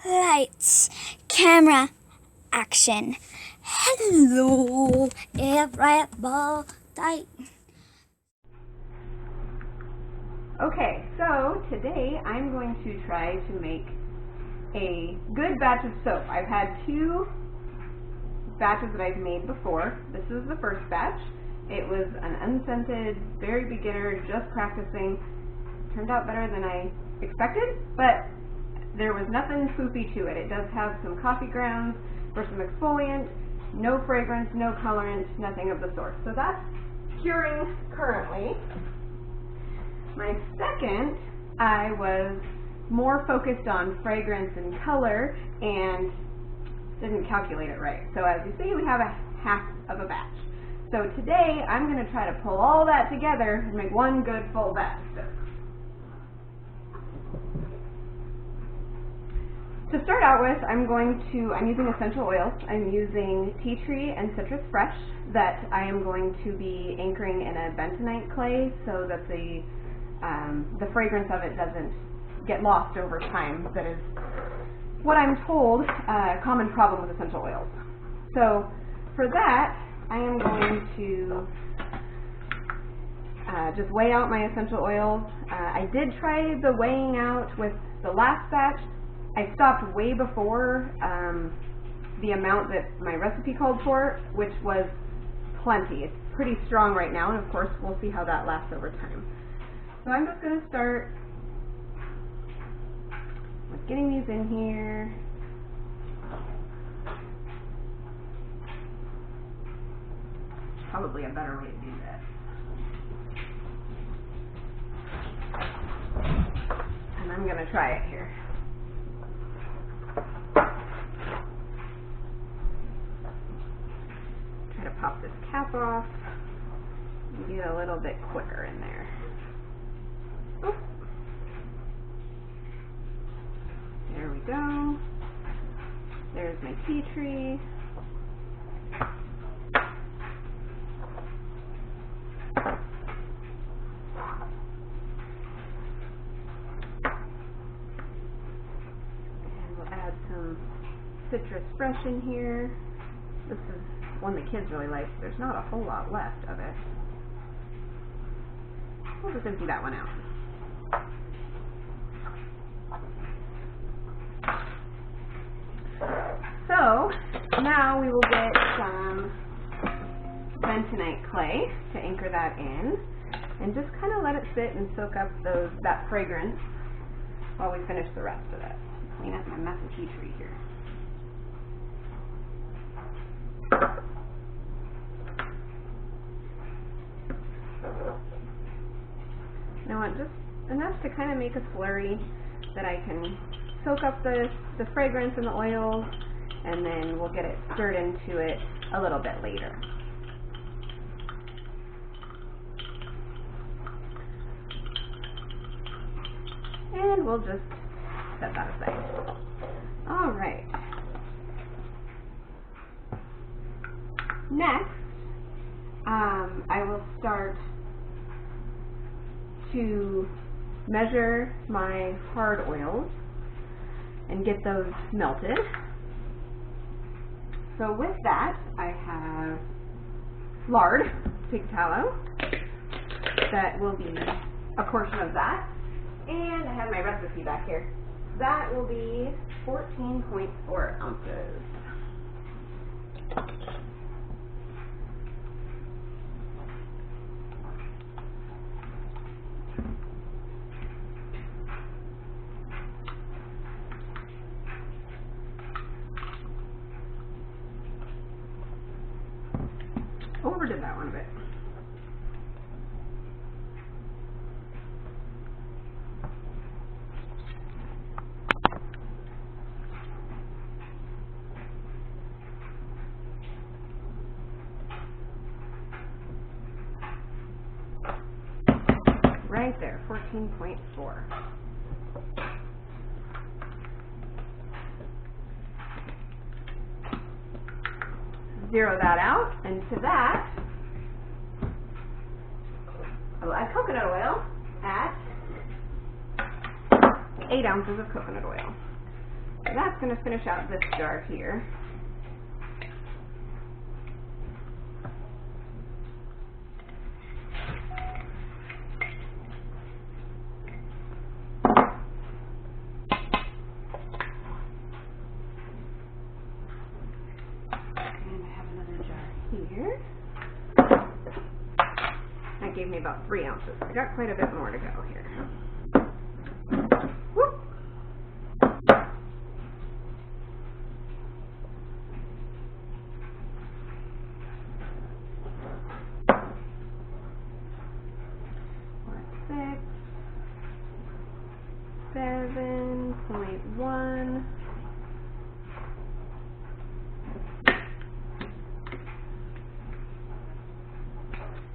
Lights, camera, action. Hello, everybody. Okay, so today I'm going to try to make a good batch of soap. I've had two batches that I've made before. This is the first batch. It was an unscented, very beginner, just practicing. Turned out better than I expected, but there was nothing poofy to it. It does have some coffee grounds for some exfoliant, no fragrance, no colorant, nothing of the sort. So that's curing currently. My second, I was more focused on fragrance and color and didn't calculate it right. So as you see, we have a half of a batch. So today, I'm going to try to pull all that together and make one good full batch. To start out with, I'm using essential oils. I'm using tea tree and citrus fresh that I am going to be anchoring in a bentonite clay so that the fragrance of it doesn't get lost over time. That is what I'm told a common problem with essential oils. So for that, I am going to just weigh out my essential oils. I did try the weighing out with the last batch. I stopped way before the amount that my recipe called for, which was plenty. It's pretty strong right now, and of course we'll see how that lasts over time. So I'm just going to start with getting these in here. Probably a better way to do this. And I'm going to try it here. Try to pop this cap off and get a little bit quicker in there. Oop. There we go. There's my tea tree. And we'll add some citrus fresh in here. This is one the kids really like. There's not a whole lot left of it. We'll just empty that one out. So now we will get some bentonite clay to anchor that in and just kind of let it sit and soak up that fragrance while we finish the rest of it. Clean up my messy tea tree here. Now I want just enough to kind of make a slurry that I can soak up the fragrance and the oils, and then we'll get it stirred into it a little bit later. And we'll just set that aside. All right. Next, I will start to measure my hard oils and get those melted. So with that, I have lard, pig tallow, that will be a portion of that, and I have my recipe back here. That will be 14.4 ounces. Overdid that one a bit. Right there, 14.4. Zero that out, and to that, I will add coconut oil at 8 ounces of coconut oil. So that's that's going to finish out this jar here. And I have another jar here. That gave me about 3 ounces. I got quite a bit more to go here. Whoop. Six, 7.1.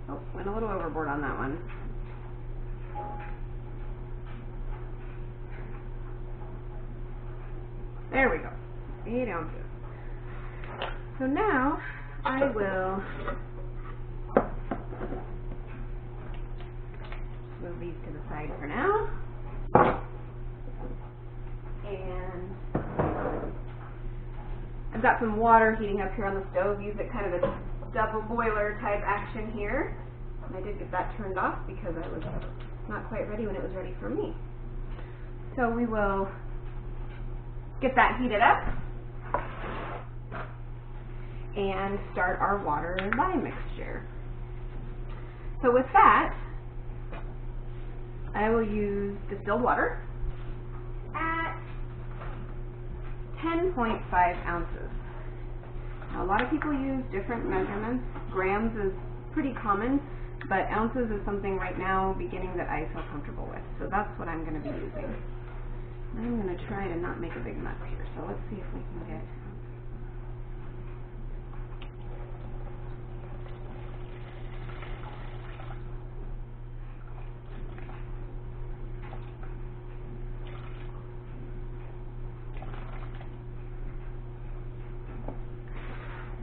Oh, went a little overboard on that one. There we go. 8 ounces. So now I will move these to the side for now. And I've got some water heating up here on the stove. Use it kind of a double boiler type action here. And I did get that turned off because I was not quite ready when it was ready for me. So we will get that heated up and start our water lye mixture. So with that, I will use distilled water at 10.5 ounces. Now, a lot of people use different measurements. Grams is pretty common, but ounces is something right now beginning that I feel comfortable with. So that's what I'm going to be using. I'm going to try to not make a big mess here, so let's see if we can get...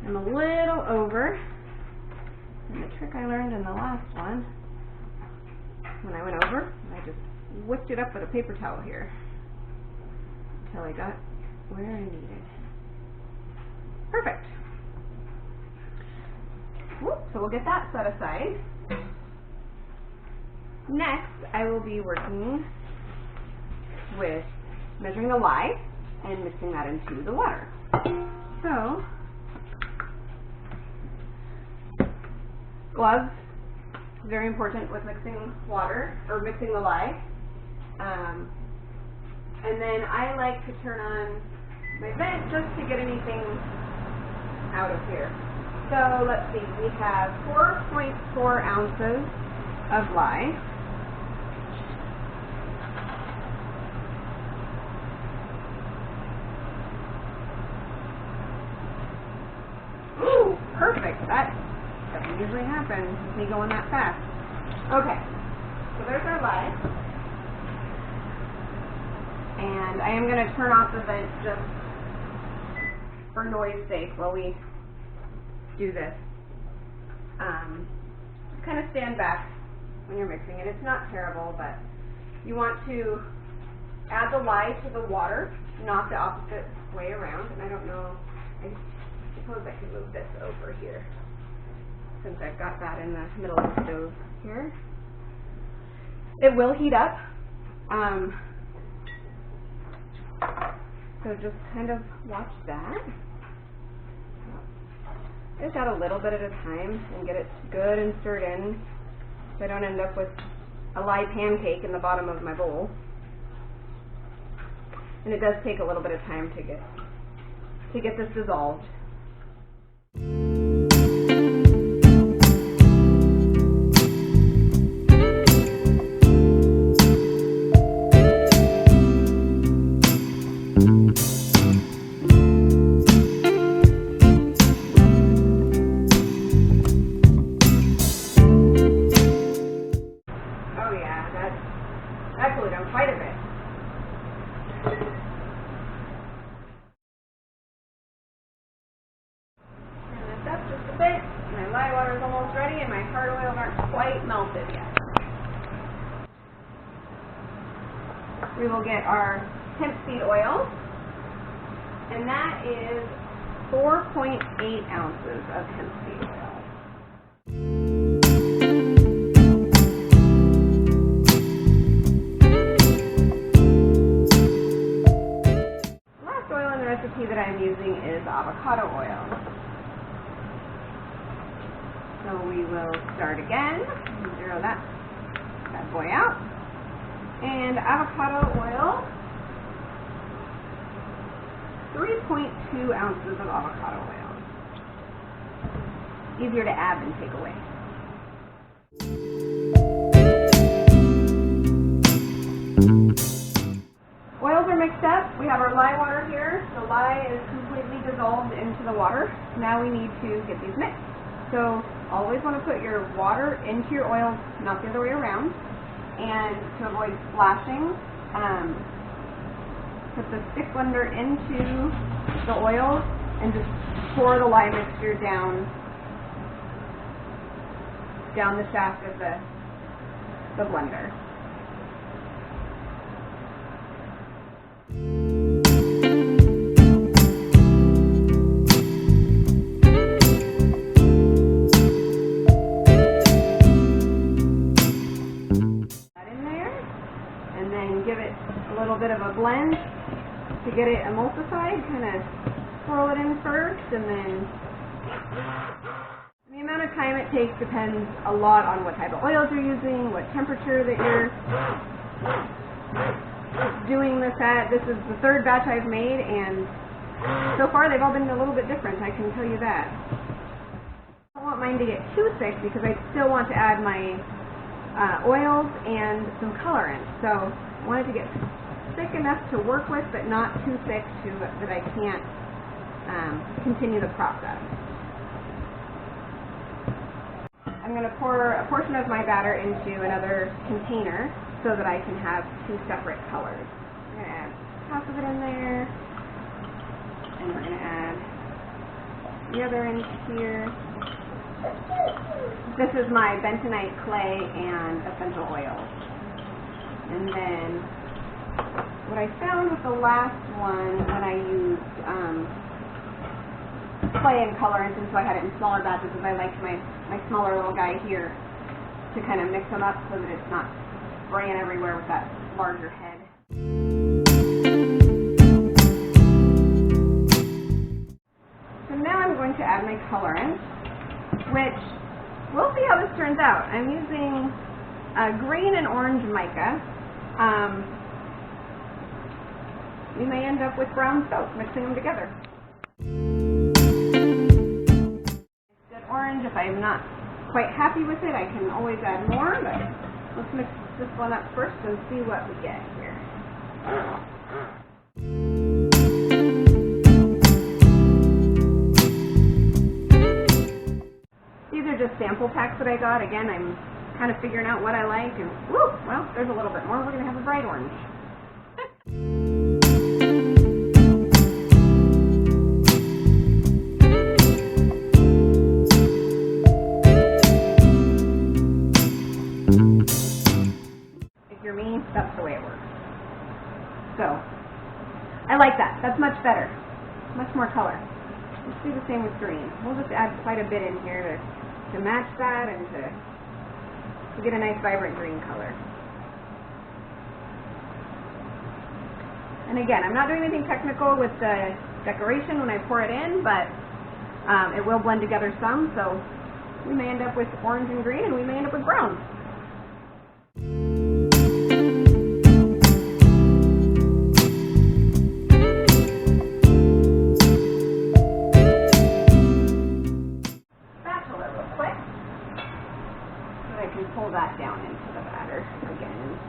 I'm a little over, and the trick I learned in the last one, when I went over, I just whipped it up with a paper towel here until I got where I needed. Perfect. Whoop, so we'll get that set aside. Next, I will be working with measuring the lye and mixing that into the water. So, gloves, very important with mixing water, or mixing the lye. And then I like to turn on my vent just to get anything out of here. So let's see, we have 4.4 ounces of lye. Ooh, perfect. That doesn't usually happen with me going that fast. Okay, so there's our lye. And I am going to turn off the vent just for noise sake while we do this. Kind of stand back when you're mixing it. It's not terrible, but you want to add the lye to the water, not the opposite way around. And I don't know, I suppose I can move this over here since I've got that in the middle of the stove here. It will heat up. So just kind of watch that. Just add a little bit at a time and get it good and stirred in so I don't end up with a lye pancake in the bottom of my bowl. And it does take a little bit of time to get this dissolved. Quite a bit. Turn this up just a bit. My lye water is almost ready and my hard oils aren't quite melted yet. We will get our hemp seed oil And that is 4.8 ounces of hemp seed oil. The last oil in the recipe that I'm using is avocado oil. So we will start again, zero that boy out. And avocado oil, 3.2 ounces of avocado oil. Easier to add than take away. Oils are mixed up. We have our lye water here. The lye is completely dissolved into the water. Now we need to get these mixed. So always want to put your water into your oils, not the other way around. And to avoid splashing, put the stick blender into the oil and just pour the lye mixture down the shaft of the blender. Give it a little bit of a blend to get it emulsified. Kind of swirl it in first, and then the amount of time it takes depends a lot on what type of oils you're using, what temperature that you're doing this at. This is the third batch I've made, and so far they've all been a little bit different, I can tell you that. I don't want mine to get too thick because I still want to add my oils and some colorant. So I want it to get thick enough to work with, but not too thick that I can't continue the process. I'm going to pour a portion of my batter into another container so that I can have two separate colors. I'm going to add half of it in there, and we're going to add the other end here. This is my bentonite clay and essential oils. And then what I found with the last one when I used clay and colorant, and so I had it in smaller batches, is I liked my smaller little guy here to kind of mix them up so that it's not spraying everywhere with that larger head. So now I'm going to add my colorant, which we'll see how this turns out. I'm using green and orange mica. We may end up with brown soap mixing them together. Good orange. If I'm not quite happy with it, I can always add more, but let's mix this one up first and see what we get here. These are just sample packs that I got. Again, I'm kind of figuring out what I like, and woo, well, there's a little bit more. We're going to have a bright orange. If you're me, that's the way it works. So, I like that. That's much better. Much more color. Let's do the same with green. We'll just add quite a bit in here to match that and to get a nice vibrant green color. And again, I'm not doing anything technical with the decoration when I pour it in, but it will blend together some, so we may end up with orange and green, and we may end up with brown. Pull that down into the batter again,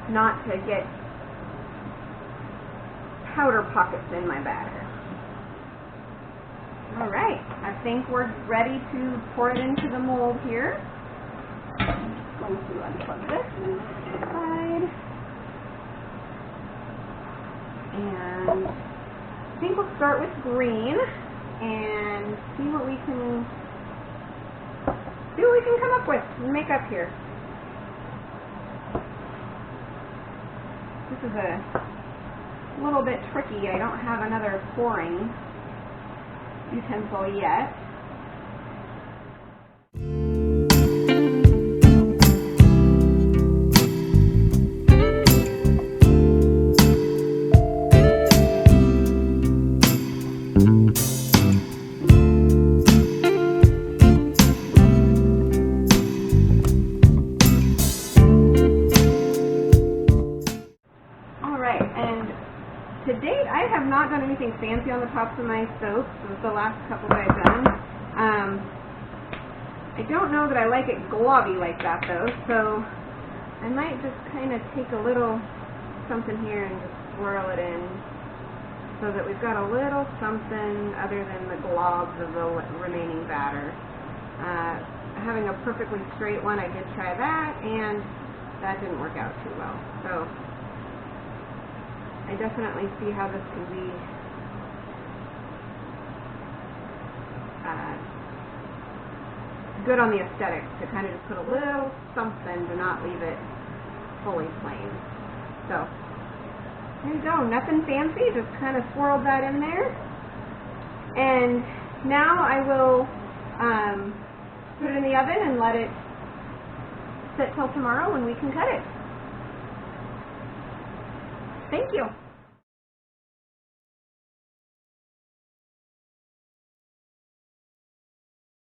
not to get powder pockets in my batter. All right, I think we're ready to pour it into the mold here. I'm going to unplug this and put it aside. And I think we'll start with green and see what we can come up with and make up here. This is a a little bit tricky. I don't have another pouring utensil yet. Alright, and to date I have not done anything fancy on the tops of my soaps with the last couple that I've done. I don't know that I like it globby like that though, so I might just kind of take a little something here and just swirl it in so that we've got a little something other than the globs of the remaining batter. Having a perfectly straight one, I did try that, and that didn't work out too well. So I definitely see how this can be good on the aesthetics, to kind of just put a little something to not leave it fully plain. So there you go, nothing fancy, just kind of swirled that in there. And now I will put it in the oven and let it sit till tomorrow when we can cut it. Thank you.